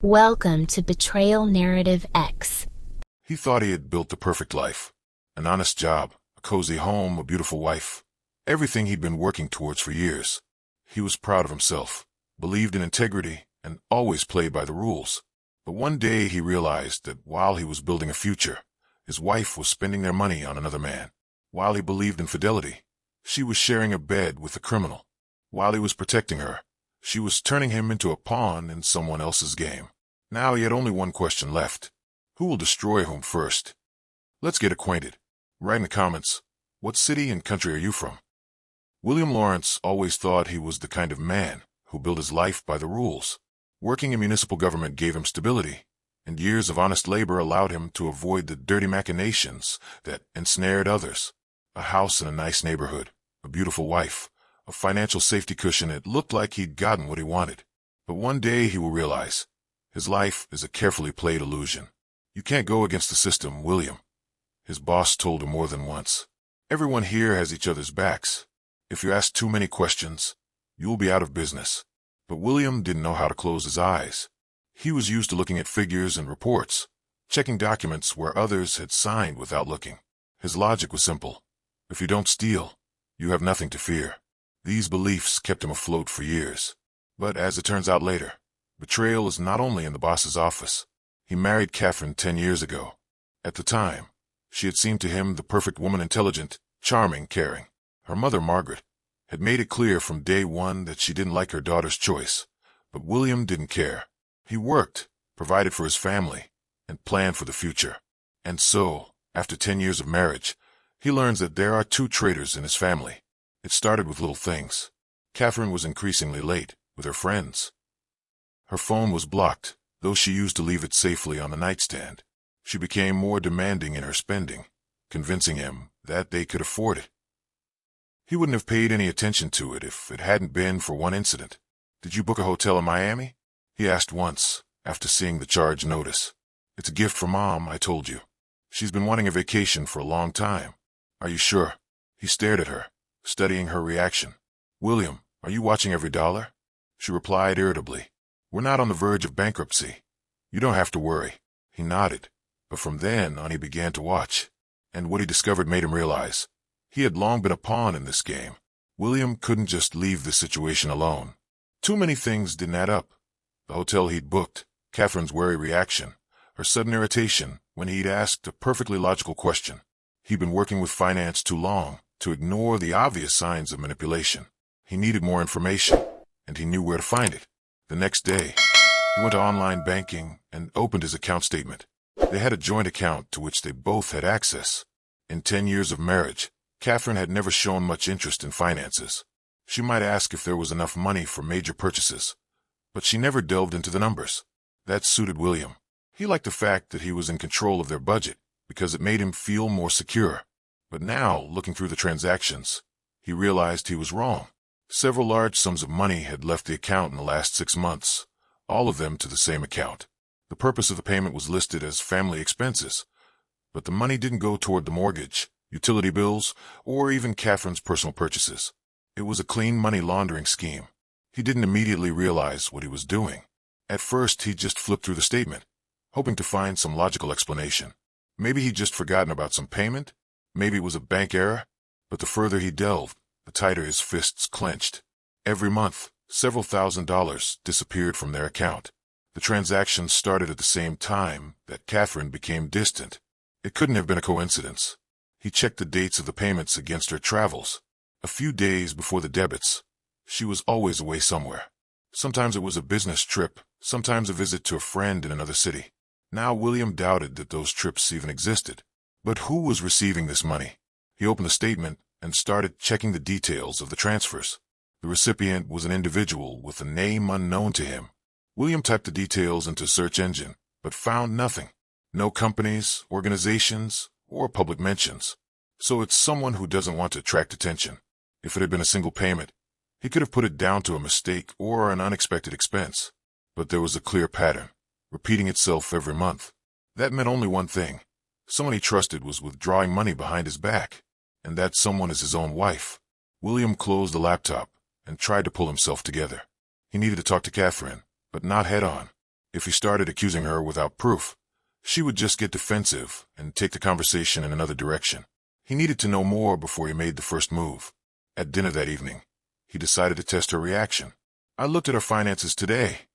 Welcome to Betrayal Narrative X. He thought he had built the perfect life. An honest job, a cozy home, a beautiful wife. Everything he'd been working towards for years. He was proud of himself, believed in integrity, and always played by the rules. But one day he realized that while he was building a future, his wife was spending their money on another man. While he believed in fidelity, she was sharing a bed with a criminal. While he was protecting her, she was turning him into a pawn in someone else's game. Now he had only one question left. Who will destroy whom first? Let's get acquainted. Write in the comments, what city and country are you from? William Lawrence always thought he was the kind of man who built his life by the rules. Working in municipal government gave him stability, and years of honest labor allowed him to avoid the dirty machinations that ensnared others. A house in a nice neighborhood, a beautiful wife, a financial safety cushion. It looked like he'd gotten what he wanted. But one day he will realize, his life is a carefully played illusion. You can't go against the system, William. His boss told him more than once. Everyone here has each other's backs. If you ask too many questions, you'll be out of business. But William didn't know how to close his eyes. He was used to looking at figures and reports, checking documents where others had signed without looking. His logic was simple. If you don't steal, you have nothing to fear. These beliefs kept him afloat for years. But as it turns out later, betrayal is not only in the boss's office. He married Catherine 10 years ago. At the time, she had seemed to him the perfect woman, intelligent, charming, caring. Her mother, Margaret, had made it clear from day one that she didn't like her daughter's choice. But William didn't care. He worked, provided for his family, and planned for the future. And so, after 10 years of marriage, he learns that there are two traitors in his family. It started with little things. Catherine was increasingly late with her friends. Her phone was blocked, though she used to leave it safely on the nightstand. She became more demanding in her spending, convincing him that they could afford it. He wouldn't have paid any attention to it if it hadn't been for one incident. "Did you book a hotel in Miami?" he asked once, after seeing the charge notice. "It's a gift from Mom, I told you. She's been wanting a vacation for a long time." "Are you sure?" He stared at her, studying her reaction. "William, are you watching every dollar?" She replied irritably. "We're not on the verge of bankruptcy. You don't have to worry." He nodded, but from then on he began to watch. And what he discovered made him realize he had long been a pawn in this game. William couldn't just leave the situation alone. Too many things didn't add up. The hotel he'd booked, Catherine's wary reaction, her sudden irritation when he'd asked a perfectly logical question. He'd been working with finance too long to ignore the obvious signs of manipulation. He needed more information, and he knew where to find it. The next day, he went to online banking and opened his account statement. They had a joint account to which they both had access. In 10 years of marriage, Catherine had never shown much interest in finances. She might ask if there was enough money for major purchases, but she never delved into the numbers. That suited William. He liked the fact that he was in control of their budget because it made him feel more secure. But now, looking through the transactions, he realized he was wrong. Several large sums of money had left the account in the last 6 months, all of them to the same account. The purpose of the payment was listed as family expenses, but the money didn't go toward the mortgage, utility bills, or even Catherine's personal purchases. It was a clean money laundering scheme. He didn't immediately realize what he was doing. At first, he just flipped through the statement, hoping to find some logical explanation. Maybe he'd just forgotten about some payment. Maybe it was a bank error. But the further he delved, the tighter his fists clenched. Every month, several $1,000s disappeared from their account. The transactions started at the same time that Catherine became distant. It couldn't have been a coincidence. He checked the dates of the payments against her travels. A few days before the debits, she was always away somewhere. Sometimes it was a business trip, sometimes a visit to a friend in another city. Now William doubted that those trips even existed. But who was receiving this money? He opened the statement and started checking the details of the transfers. The recipient was an individual with a name unknown to him. William typed the details into a search engine, but found nothing. No companies, organizations, or public mentions. So it's someone who doesn't want to attract attention. If it had been a single payment, he could have put it down to a mistake or an unexpected expense. But there was a clear pattern, repeating itself every month. That meant only one thing. Someone he trusted was withdrawing money behind his back, and that someone is his own wife. William closed the laptop and tried to pull himself together. He needed to talk to Catherine, but not head-on. If he started accusing her without proof, she would just get defensive and take the conversation in another direction. He needed to know more before he made the first move. At dinner that evening, he decided to test her reaction. "I looked at our finances today,"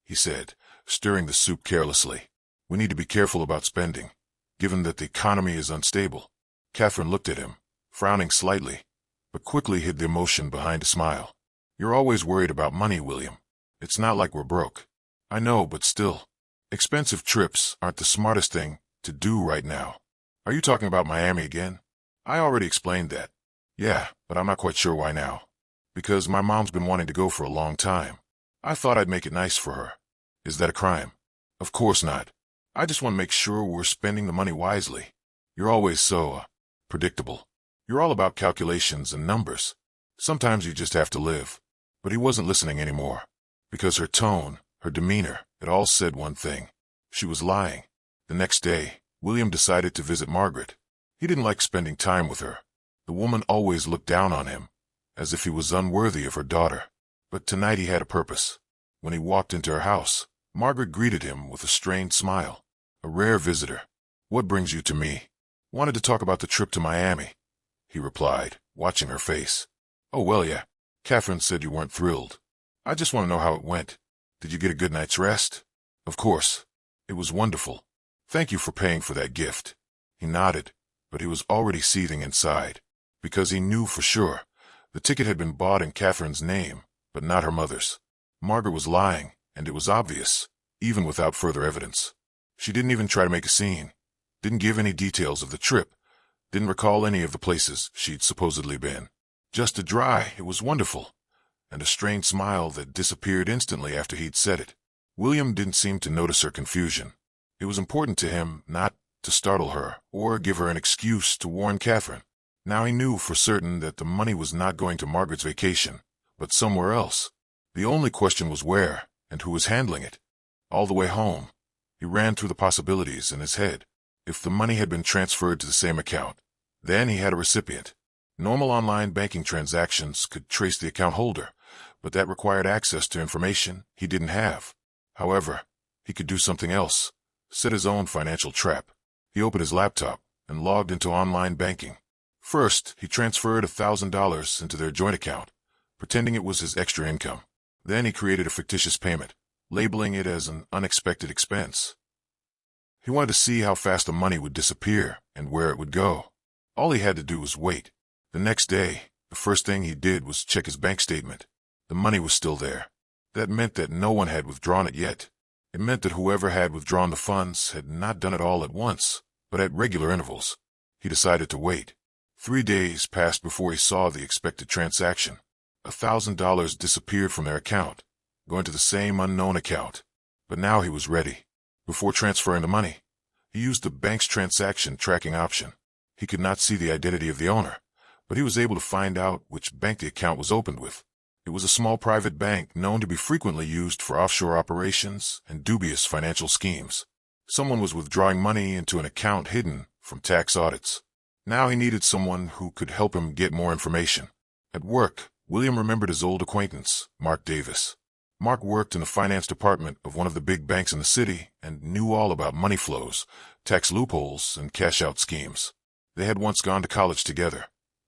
he said, stirring the soup carelessly. "We need to be careful about spending, given that the economy is unstable." Catherine looked at him, frowning slightly, but quickly hid the emotion behind a smile. "You're always worried about money, William. It's not like we're broke." "I know, but still. Expensive trips aren't the smartest thing to do right now." "Are you talking about Miami again?" "I already explained that." "Yeah, but I'm not quite sure why now." "Because my mom's been wanting to go for a long time. I thought I'd make it nice for her." "Is that a crime?" "Of course not. I just want to make sure we're spending the money wisely." "You're always so, predictable. You're all about calculations and numbers. Sometimes you just have to live." But he wasn't listening anymore. Because her tone, her demeanor, it all said one thing. She was lying. The next day, William decided to visit Margaret. He didn't like spending time with her. The woman always looked down on him, as if he was unworthy of her daughter. But tonight he had a purpose. When he walked into her house, Margaret greeted him with a strained smile. A rare visitor. "What brings you to me?" "Wanted to talk about the trip to Miami," he replied, watching her face. "Oh, well, yeah. Catherine said you weren't thrilled. I just want to know how it went. Did you get a good night's rest?" "Of course. It was wonderful. Thank you for paying for that gift." He nodded, but he was already seething inside, because he knew for sure the ticket had been bought in Catherine's name, but not her mother's. Margaret was lying, and it was obvious, even without further evidence. She didn't even try to make a scene, didn't give any details of the trip, didn't recall any of the places she'd supposedly been. Just a dry, "It was wonderful," and a strange smile that disappeared instantly after he'd said it. William didn't seem to notice her confusion. It was important to him not to startle her or give her an excuse to warn Catherine. Now he knew for certain that the money was not going to Margaret's vacation, but somewhere else. The only question was where and who was handling it. All the way home, he ran through the possibilities in his head. If the money had been transferred to the same account, then he had a recipient. Normal online banking transactions could trace the account holder, but that required access to information he didn't have. However, he could do something else, set his own financial trap. He opened his laptop and logged into online banking. First, he transferred $1,000 into their joint account, pretending it was his extra income. Then he created a fictitious payment, labeling it as an unexpected expense. He wanted to see how fast the money would disappear and where it would go. All he had to do was wait. The next day, the first thing he did was check his bank statement. The money was still there. That meant that no one had withdrawn it yet. It meant that whoever had withdrawn the funds had not done it all at once, but at regular intervals. He decided to wait. 3 days passed before he saw the expected transaction. $1,000 disappeared from their account, going to the same unknown account. But now he was ready. Before transferring the money, he used the bank's transaction tracking option. He could not see the identity of the owner, but he was able to find out which bank the account was opened with. It was a small private bank known to be frequently used for offshore operations and dubious financial schemes. Someone was withdrawing money into an account hidden from tax audits. Now he needed someone who could help him get more information. At work, William remembered his old acquaintance, Mark Davis. Mark worked in the finance department of one of the big banks in the city and knew all about money flows, tax loopholes, and cash-out schemes. They had once gone to college together,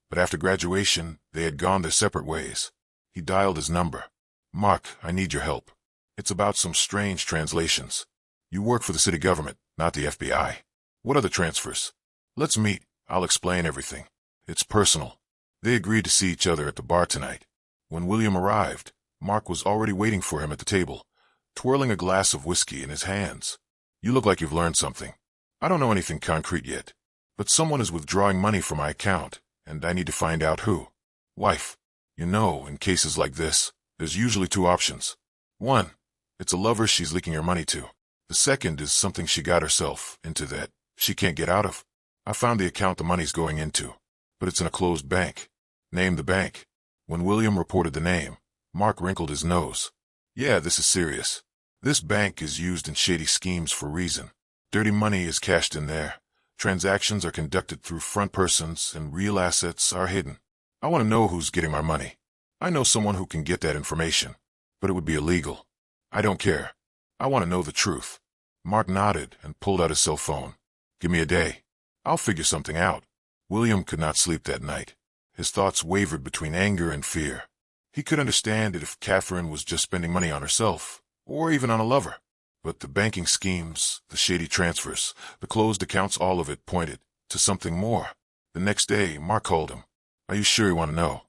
but after graduation, they had gone their separate ways. He dialed his number. "Mark, I need your help. It's about some strange translations. You work for the city government, not the FBI. What are the transfers? Let's meet. I'll explain everything. It's personal." They agreed to see each other at the bar tonight. When William arrived, Mark was already waiting for him at the table, twirling a glass of whiskey in his hands. "You look like you've learned something. I don't know anything concrete yet, but someone is withdrawing money from my account, and I need to find out who." "Wife. You know, in cases like this, there's usually 2 options. One, it's a lover she's leaking her money to. The second is something she got herself into that she can't get out of. I found the account the money's going into, but it's in a closed bank. Name the bank." When William reported the name, Mark wrinkled his nose. "Yeah, this is serious. This bank is used in shady schemes for a reason. Dirty money is cashed in there. Transactions are conducted through front persons and real assets are hidden. I want to know who's getting my money. I know someone who can get that information, but it would be illegal. I don't care. I want to know the truth. Mark nodded and pulled out his cell phone. Give me a day. I'll figure something out. William could not sleep that night. His thoughts wavered between anger and fear. He could understand it if Catherine was just spending money on herself, or even on a lover. But the banking schemes, the shady transfers, the closed accounts, all of it pointed to something more. The next day, Mark called him. Are you sure you want to know?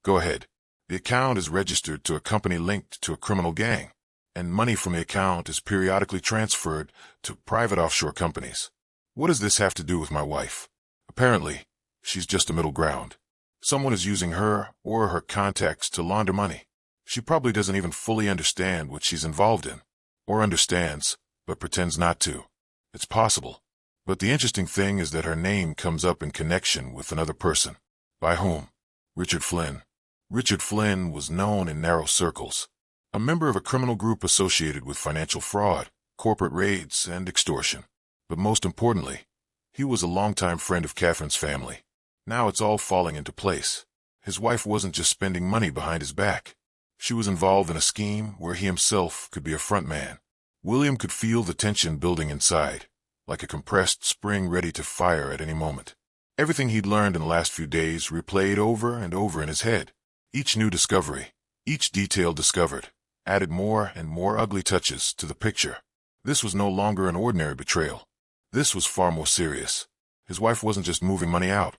Go ahead. The account is registered to a company linked to a criminal gang, and money from the account is periodically transferred to private offshore companies. What does this have to do with my wife? Apparently, she's just a middle ground. Someone is using her or her contacts to launder money. She probably doesn't even fully understand what she's involved in. Or understands, but pretends not to. It's possible. But the interesting thing is that her name comes up in connection with another person. By whom? Richard Flynn. Richard Flynn was known in narrow circles. A member of a criminal group associated with financial fraud, corporate raids, and extortion. But most importantly, he was a longtime friend of Catherine's family. Now it's all falling into place. His wife wasn't just spending money behind his back. She was involved in a scheme where he himself could be a front man. William could feel the tension building inside, like a compressed spring ready to fire at any moment. Everything he'd learned in the last few days replayed over and over in his head. Each new discovery, each detail discovered, added more and more ugly touches to the picture. This was no longer an ordinary betrayal. This was far more serious. His wife wasn't just moving money out.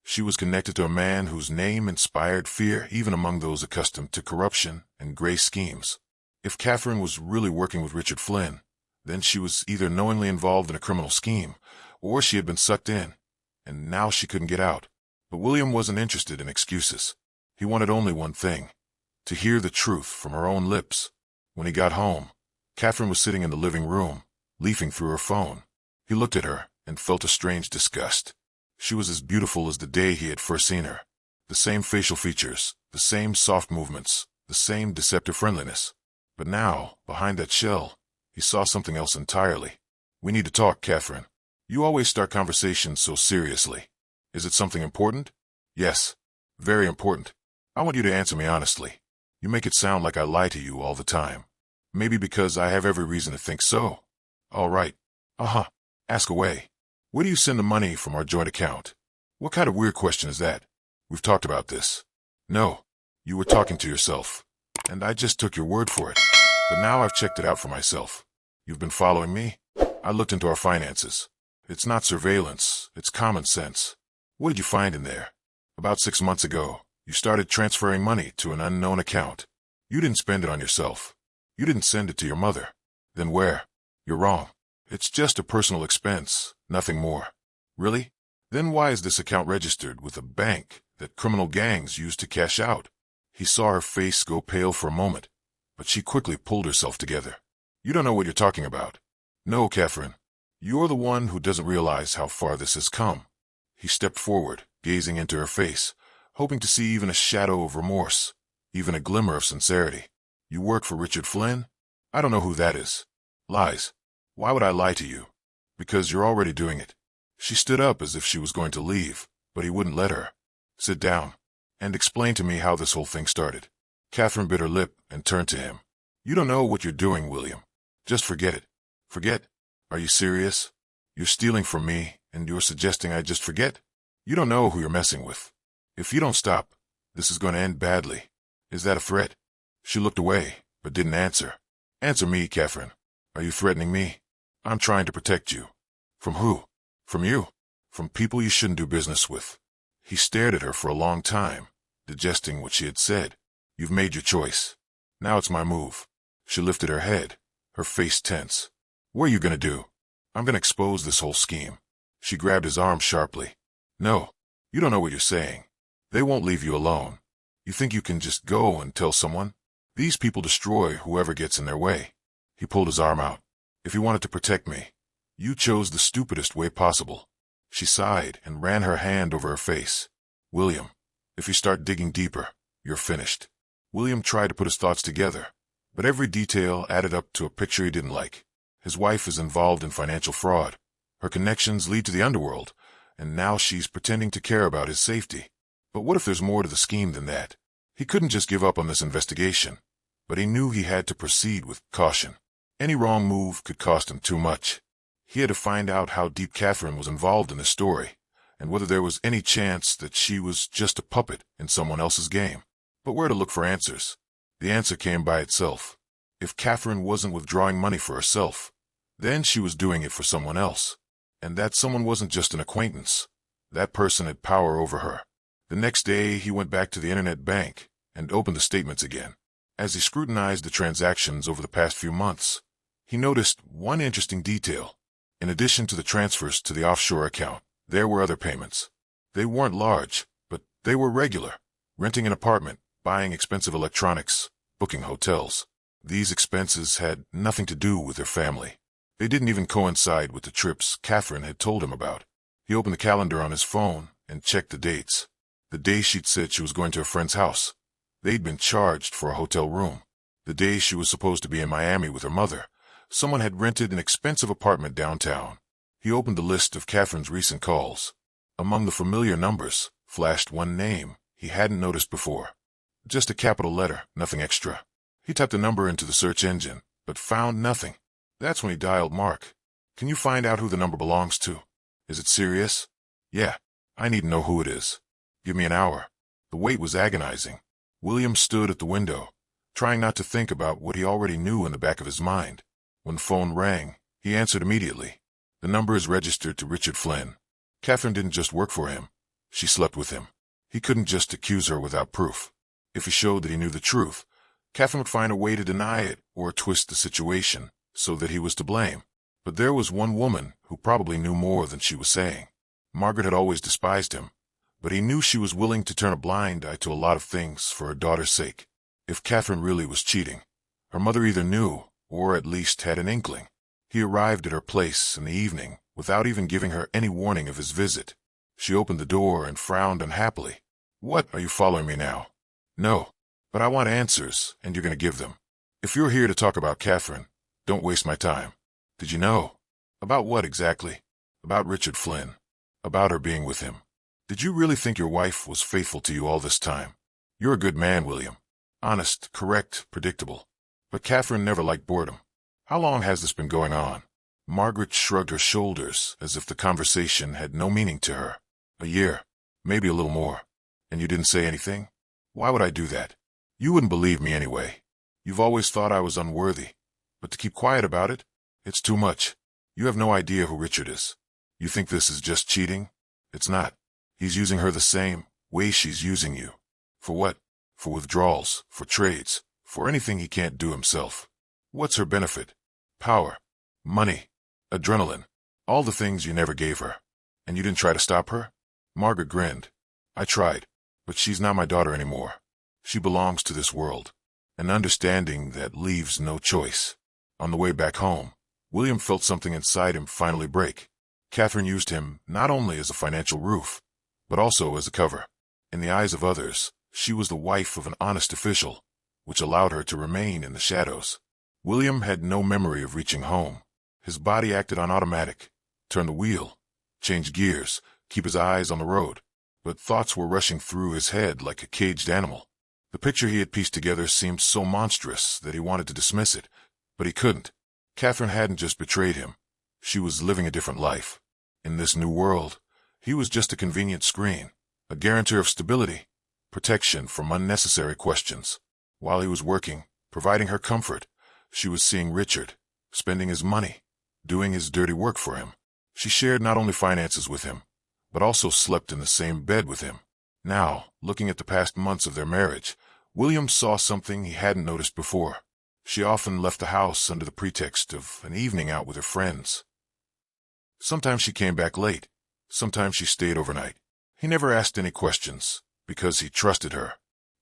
She was connected to a man whose name inspired fear even among those accustomed to corruption and gray schemes. If Catherine was really working with Richard Flynn, then she was either knowingly involved in a criminal scheme, or she had been sucked in, and now she couldn't get out. But William wasn't interested in excuses. He wanted only one thing, to hear the truth from her own lips. When he got home, Catherine was sitting in the living room, leafing through her phone. He looked at her and felt a strange disgust. She was as beautiful as the day he had first seen her. The same facial features, the same soft movements, the same deceptive friendliness. But now, behind that shell, he saw something else entirely. We need to talk, Catherine. You always start conversations so seriously. Is it something important? Yes. Very important. I want you to answer me honestly. You make it sound like I lie to you all the time. Maybe because I have every reason to think so. All right. Ask away. Where do you send the money from our joint account? What kind of weird question is that? We've talked about this. No, you were talking to yourself, and I just took your word for it. But now I've checked it out for myself. You've been following me? I looked into our finances. It's not surveillance, it's common sense. What did you find in there? About 6 months ago, you started transferring money to an unknown account. You didn't spend it on yourself. You didn't send it to your mother. Then where? You're wrong. It's just a personal expense, nothing more. Really? Then why is this account registered with a bank that criminal gangs use to cash out? He saw her face go pale for a moment, but she quickly pulled herself together. You don't know what you're talking about. No, Catherine. You're the one who doesn't realize how far this has come. He stepped forward, gazing into her face, hoping to see even a shadow of remorse, even a glimmer of sincerity. You work for Richard Flynn? I don't know who that is. Lies. Why would I lie to you? Because you're already doing it. She stood up as if she was going to leave, but he wouldn't let her. Sit down, and explain to me how this whole thing started. Catherine bit her lip and turned to him. You don't know what you're doing, William. Just forget it. Forget? Are you serious? You're stealing from me, and you're suggesting I just forget? You don't know who you're messing with. If you don't stop, this is going to end badly. Is that a threat? She looked away, but didn't answer. Answer me, Catherine. Are you threatening me? I'm trying to protect you. From who? From you. From people you shouldn't do business with. He stared at her for a long time, digesting what she had said. You've made your choice. Now it's my move. She lifted her head, her face tense. What are you going to do? I'm going to expose this whole scheme. She grabbed his arm sharply. No, you don't know what you're saying. They won't leave you alone. You think you can just go and tell someone? These people destroy whoever gets in their way. He pulled his arm out. If you wanted to protect me, you chose the stupidest way possible. She sighed and ran her hand over her face. William, if you start digging deeper, you're finished. William tried to put his thoughts together, but every detail added up to a picture he didn't like. His wife is involved in financial fraud. Her connections lead to the underworld, and now she's pretending to care about his safety. But what if there's more to the scheme than that? He couldn't just give up on this investigation, but he knew he had to proceed with caution. Any wrong move could cost him too much. He had to find out how deep Catherine was involved in the story, and whether there was any chance that she was just a puppet in someone else's game. But where to look for answers? The answer came by itself. If Catherine wasn't withdrawing money for herself, then she was doing it for someone else. And that someone wasn't just an acquaintance. That person had power over her. The next day, he went back to the internet bank and opened the statements again. As he scrutinized the transactions over the past few months, he noticed one interesting detail. In addition to the transfers to the offshore account, there were other payments. They weren't large, but they were regular. Renting an apartment, buying expensive electronics, booking hotels. These expenses had nothing to do with their family. They didn't even coincide with the trips Catherine had told him about. He opened the calendar on his phone and checked the dates. The day she'd said she was going to a friend's house. They'd been charged for a hotel room. The day she was supposed to be in Miami with her mother, someone had rented an expensive apartment downtown. He opened the list of Catherine's recent calls. Among the familiar numbers flashed one name he hadn't noticed before. Just a capital letter, nothing extra. He typed the number into the search engine, but found nothing. That's when he dialed Mark. Can you find out who the number belongs to? Is it serious? Yeah, I need to know who it is. Give me an hour. The wait was agonizing. William stood at the window, trying not to think about what he already knew in the back of his mind. When the phone rang, he answered immediately. The number is registered to Richard Flynn. Catherine didn't just work for him. She slept with him. He couldn't just accuse her without proof. If he showed that he knew the truth, Catherine would find a way to deny it or twist the situation so that he was to blame. But there was one woman who probably knew more than she was saying. Margaret had always despised him, but he knew she was willing to turn a blind eye to a lot of things for her daughter's sake. If Catherine really was cheating, her mother either knew or at least had an inkling. He arrived at her place in the evening without even giving her any warning of his visit. She opened the door and frowned unhappily. What, are you following me now? No, but I want answers, and you're going to give them. If you're here to talk about Catherine, don't waste my time. Did you know? About what exactly? About Richard Flynn. About her being with him. Did you really think your wife was faithful to you all this time? You're a good man, William. Honest, correct, predictable. But Catherine never liked boredom. How long has this been going on? Margaret shrugged her shoulders as if the conversation had no meaning to her. A year, maybe a little more. And you didn't say anything? Why would I do that? You wouldn't believe me anyway. You've always thought I was unworthy. But to keep quiet about it, it's too much. You have no idea who Richard is. You think this is just cheating? It's not. He's using her the same way she's using you. For what? For withdrawals, for trades, for anything he can't do himself. What's her benefit? Power, money, adrenaline, all the things you never gave her. And you didn't try to stop her? Margaret grinned. I tried, but she's not my daughter anymore. She belongs to this world. An understanding that leaves no choice. On the way back home, William felt something inside him finally break. Catherine used him not only as a financial roof, but also as a cover. In the eyes of others, she was the wife of an honest official, which allowed her to remain in the shadows. William had no memory of reaching home. His body acted on automatic. Turn the wheel, change gears, keep his eyes on the road. But thoughts were rushing through his head like a caged animal. The picture he had pieced together seemed so monstrous that he wanted to dismiss it, but he couldn't. Catherine hadn't just betrayed him. She was living a different life. In this new world, he was just a convenient screen, a guarantor of stability, protection from unnecessary questions. While he was working, providing her comfort, she was seeing Richard, spending his money, doing his dirty work for him. She shared not only finances with him, but also slept in the same bed with him. Now, looking at the past months of their marriage, William saw something he hadn't noticed before. She often left the house under the pretext of an evening out with her friends. Sometimes she came back late. Sometimes she stayed overnight. He never asked any questions, because he trusted her.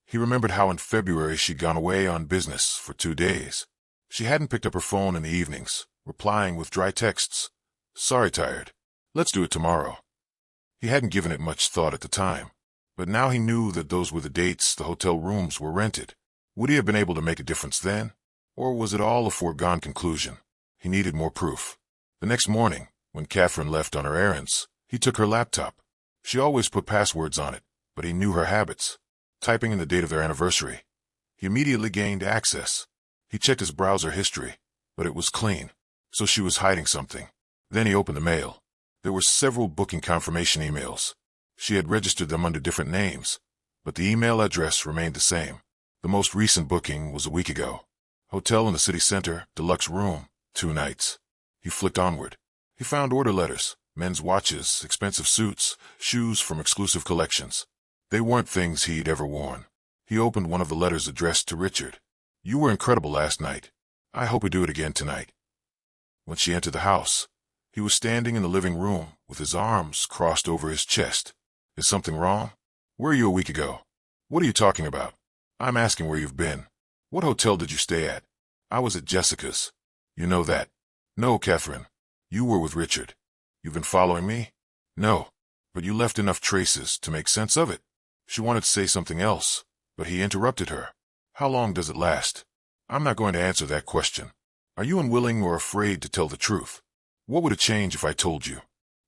He remembered how in February she'd gone away on business for 2 days. She hadn't picked up her phone in the evenings, replying with dry texts. Sorry, tired. Let's do it tomorrow. He hadn't given it much thought at the time, but now he knew that those were the dates the hotel rooms were rented. Would he have been able to make a difference then? Or was it all a foregone conclusion? He needed more proof. The next morning, when Catherine left on her errands, he took her laptop. She always put passwords on it, but he knew her habits. Typing in the date of their anniversary. He immediately gained access. He checked his browser history, but it was clean. So she was hiding something. Then he opened the mail. There were several booking confirmation emails. She had registered them under different names, but the email address remained the same. The most recent booking was a week ago. Hotel in the city center, deluxe room, 2 nights. He flicked onward. He found order letters, men's watches, expensive suits, shoes from exclusive collections. They weren't things he'd ever worn. He opened one of the letters addressed to Richard. "You were incredible last night. I hope we do it again tonight." When she entered the house, he was standing in the living room with his arms crossed over his chest. "Is something wrong? Where were you a week ago? What are you talking about? I'm asking where you've been. What hotel did you stay at?" "I was at Jessica's." "You know that." "No, Catherine. You were with Richard. You've been following me?" "No. But you left enough traces to make sense of it." She wanted to say something else, but he interrupted her. "How long does it last?" "I'm not going to answer that question. Are you unwilling or afraid to tell the truth? What would it change if I told you?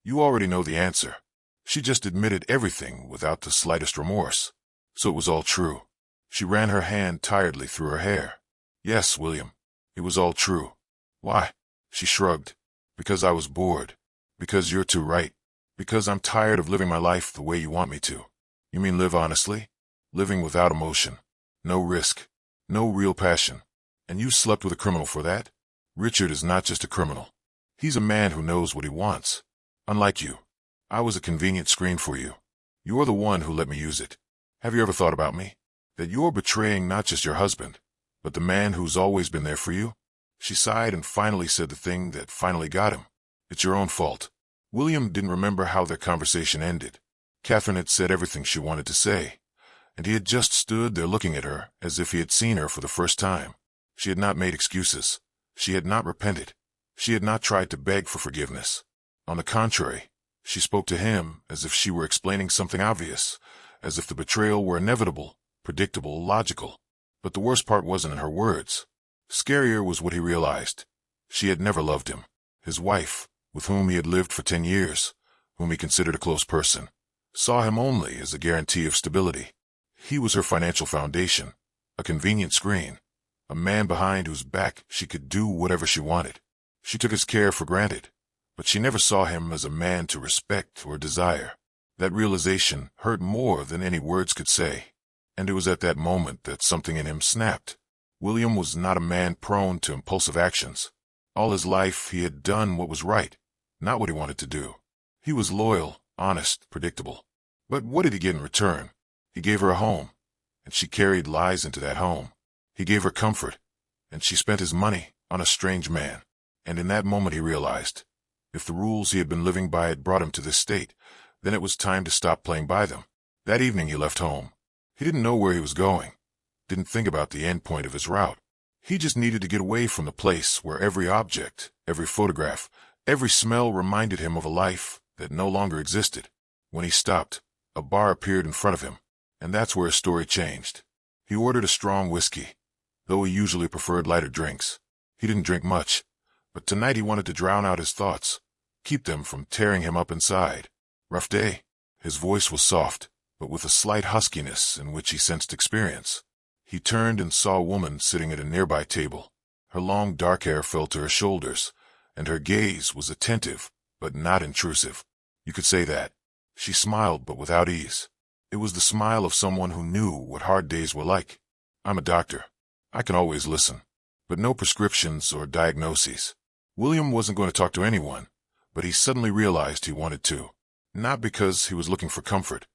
You already know the answer." She just admitted everything without the slightest remorse. So it was all true. She ran her hand tiredly through her hair. "Yes, William. It was all true." "Why?" She shrugged. "Because I was bored. Because you're too right. Because I'm tired of living my life the way you want me to." "You mean live honestly? Living without emotion. No risk. No real passion. And you slept with a criminal for that?" "Richard is not just a criminal. He's a man who knows what he wants. Unlike you. I was a convenient screen for you. You're the one who let me use it. Have you ever thought about me? That you're betraying not just your husband, but the man who's always been there for you?" She sighed and finally said the thing that finally got him. "It's your own fault." William didn't remember how their conversation ended. Catherine had said everything she wanted to say, and he had just stood there looking at her as if he had seen her for the first time. She had not made excuses. She had not repented. She had not tried to beg for forgiveness. On the contrary, she spoke to him as if she were explaining something obvious, as if the betrayal were inevitable, predictable, logical. But the worst part wasn't in her words. Scarier was what he realized. She had never loved him. His wife, with whom he had lived for 10 years, whom he considered a close person, saw him only as a guarantee of stability. He was her financial foundation, a convenient screen, a man behind whose back she could do whatever she wanted. She took his care for granted, but she never saw him as a man to respect or desire. That realization hurt more than any words could say, and it was at that moment that something in him snapped. William was not a man prone to impulsive actions. All his life he had done what was right, not what he wanted to do. He was loyal, honest, predictable. But what did he get in return? He gave her a home, and she carried lies into that home. He gave her comfort, and she spent his money on a strange man. And in that moment he realized, if the rules he had been living by had brought him to this state, then it was time to stop playing by them. That evening he left home. He didn't know where he was going, didn't think about the end point of his route. He just needed to get away from the place where every object, every photograph, every smell reminded him of a life that no longer existed. When he stopped, a bar appeared in front of him, and that's where his story changed. He ordered a strong whiskey, though he usually preferred lighter drinks. He didn't drink much, but tonight he wanted to drown out his thoughts, keep them from tearing him up inside. "Rough day?" His voice was soft, but with a slight huskiness in which he sensed experience. He turned and saw a woman sitting at a nearby table. Her long dark hair fell to her shoulders, and her gaze was attentive, but not intrusive. You could say that. She smiled, but without ease. It was the smile of someone who knew what hard days were like. "I'm a doctor. I can always listen. But no prescriptions or diagnoses." William wasn't going to talk to anyone, but he suddenly realized he wanted to. Not because he was looking for comfort,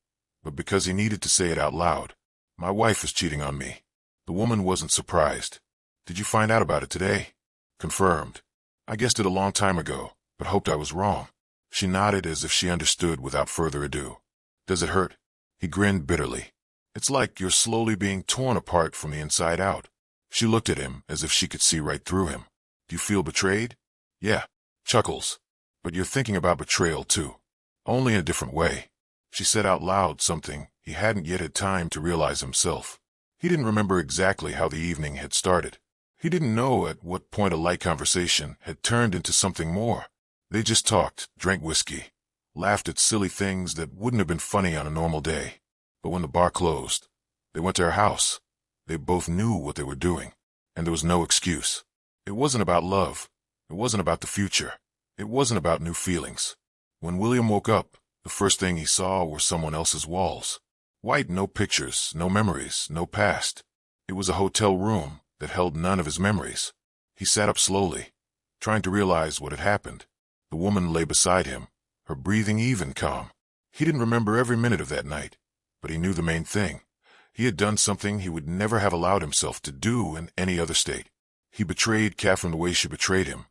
but because he needed to say it out loud. "My wife is cheating on me." The woman wasn't surprised. "Did you find out about it today?" "Confirmed. I guessed it a long time ago, but hoped I was wrong." She nodded as if she understood without further ado. "Does it hurt?" He grinned bitterly. "It's like you're slowly being torn apart from the inside out." She looked at him as if she could see right through him. "Do you feel betrayed?" "Yeah." Chuckles. "But you're thinking about betrayal too. Only in a different way." She said out loud something he hadn't yet had time to realize himself. He didn't remember exactly how the evening had started. He didn't know at what point a light conversation had turned into something more. They just talked, drank whiskey, laughed at silly things that wouldn't have been funny on a normal day. But when the bar closed, they went to her house. They both knew what they were doing, and there was no excuse. It wasn't about love. It wasn't about the future. It wasn't about new feelings. When William woke up, the first thing he saw were someone else's walls. White, no pictures, no memories, no past. It was a hotel room that held none of his memories. He sat up slowly, trying to realize what had happened. The woman lay beside him, her breathing even, calm. He didn't remember every minute of that night, but he knew the main thing. He had done something he would never have allowed himself to do in any other state. He betrayed Catherine the way she betrayed him,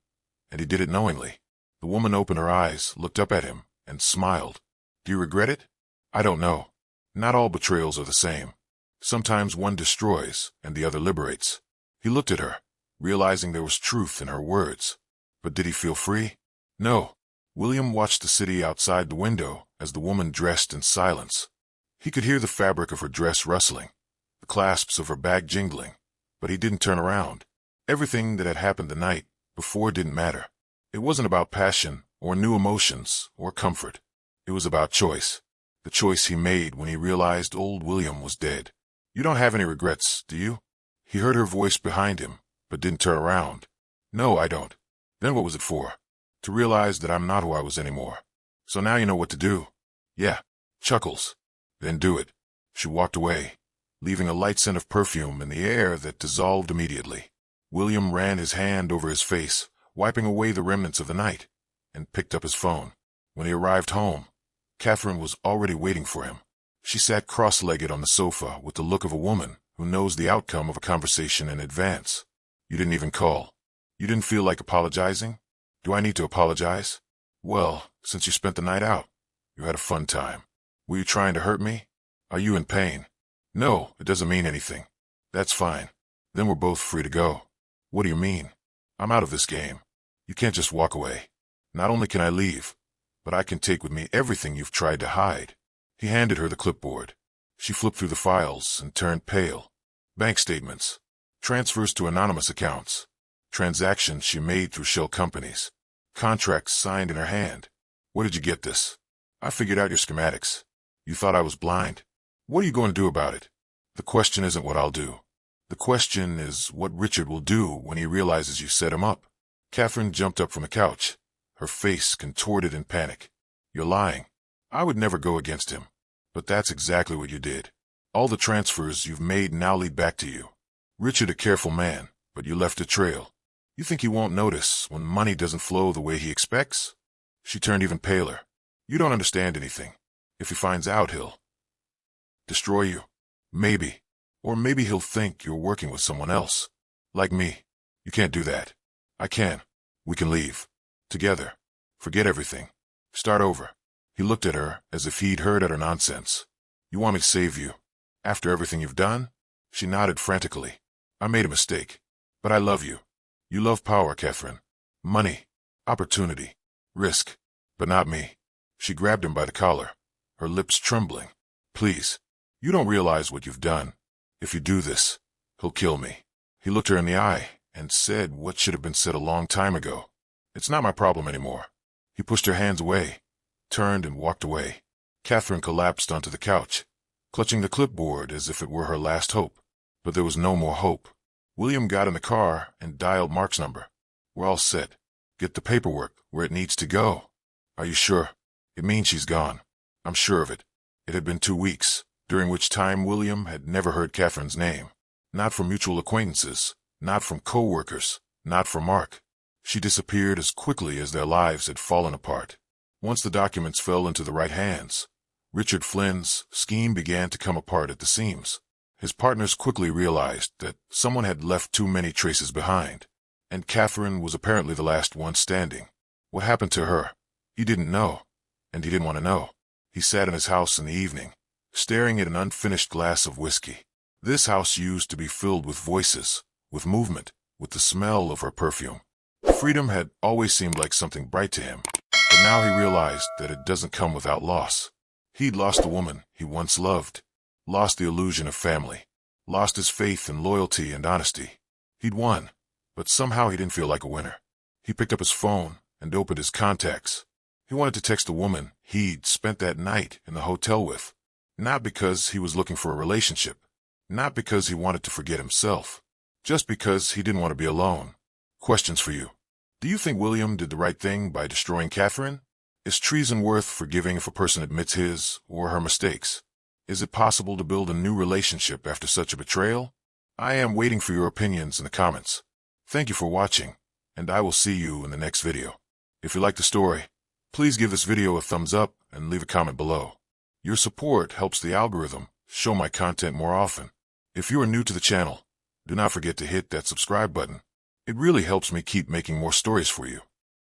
and he did it knowingly. The woman opened her eyes, looked up at him, and smiled. Do you regret it? I don't know. Not all betrayals are the same. Sometimes one destroys, and the other liberates. He looked at her, realizing there was truth in her words. But did he feel free? No. William watched the city outside the window as the woman dressed in silence. He could hear the fabric of her dress rustling, the clasps of her bag jingling, but he didn't turn around. Everything that had happened the night before didn't matter. It wasn't about passion or new emotions or comfort. It was about choice. The choice he made when he realized old William was dead. You don't have any regrets, do you? He heard her voice behind him, but didn't turn around. No, I don't. Then what was it for? To realize that I'm not who I was anymore. So now you know what to do. Yeah. Chuckles. Then do it. She walked away, leaving a light scent of perfume in the air that dissolved immediately. William ran his hand over his face, wiping away the remnants of the night, and picked up his phone. When he arrived home, Catherine was already waiting for him. She sat cross-legged on the sofa with the look of a woman who knows the outcome of a conversation in advance. You didn't even call. You didn't feel like apologizing? Do I need to apologize? Well, since you spent the night out, you had a fun time. Were you trying to hurt me? Are you in pain? No, it doesn't mean anything. That's fine. Then we're both free to go. What do you mean? I'm out of this game. You can't just walk away. Not only can I leave, but I can take with me everything you've tried to hide. He handed her the clipboard. She flipped through the files and turned pale. Bank statements, transfers to anonymous accounts, transactions she made through shell companies, contracts signed in her hand. Where did you get this? I figured out your schematics. You thought I was blind? What are you going to do about it? The question isn't what I'll do. The question is what Richard will do when he realizes you set him up. Catherine jumped up from the couch, her face contorted in panic. You're lying. I would never go against him. But that's exactly what you did. All the transfers you've made now lead back to you. Richard a careful man, but you left a trail. You think he won't notice when money doesn't flow the way he expects? She turned even paler. You don't understand anything. If he finds out, he'll destroy you. Maybe. Or maybe he'll think you're working with someone else. Like me. You can't do that. I can. We can leave. Together. Forget everything. Start over. He looked at her as if he'd heard at her nonsense. You want me to save you? After everything you've done? She nodded frantically. I made a mistake. But I love you. You love power, Catherine. Money. Opportunity. Risk. But not me. She grabbed him by the collar, her lips trembling. Please. You don't realize what you've done. If you do this, he'll kill me. He looked her in the eye and said what should have been said a long time ago. It's not my problem anymore. He pushed her hands away, turned and walked away. Catherine collapsed onto the couch, clutching the clipboard as if it were her last hope. But there was no more hope. William got in the car and dialed Mark's number. We're all set. Get the paperwork where it needs to go. Are you sure? It means she's gone. I'm sure of it. It had been 2 weeks, during which time William had never heard Catherine's name. Not from mutual acquaintances, not from co-workers, not from Mark. She disappeared as quickly as their lives had fallen apart. Once the documents fell into the right hands, Richard Flynn's scheme began to come apart at the seams. His partners quickly realized that someone had left too many traces behind, and Catherine was apparently the last one standing. What happened to her? He didn't know, and he didn't want to know. He sat in his house in the evening, staring at an unfinished glass of whiskey. This house used to be filled with voices, with movement, with the smell of her perfume. Freedom had always seemed like something bright to him, but now he realized that it doesn't come without loss. He'd lost the woman he once loved, lost the illusion of family, lost his faith in loyalty and honesty. He'd won, but somehow he didn't feel like a winner. He picked up his phone and opened his contacts. He wanted to text the woman he'd spent that night in the hotel with, not because he was looking for a relationship, not because he wanted to forget himself, just because he didn't want to be alone. Questions for you. Do you think William did the right thing by destroying Catherine? Is treason worth forgiving if a person admits his or her mistakes? Is it possible to build a new relationship after such a betrayal? I am waiting for your opinions in the comments. Thank you for watching, and I will see you in the next video. If you like the story, please give this video a thumbs up and leave a comment below. Your support helps the algorithm show my content more often. If you are new to the channel, do not forget to hit that subscribe button. It really helps me keep making more stories for you.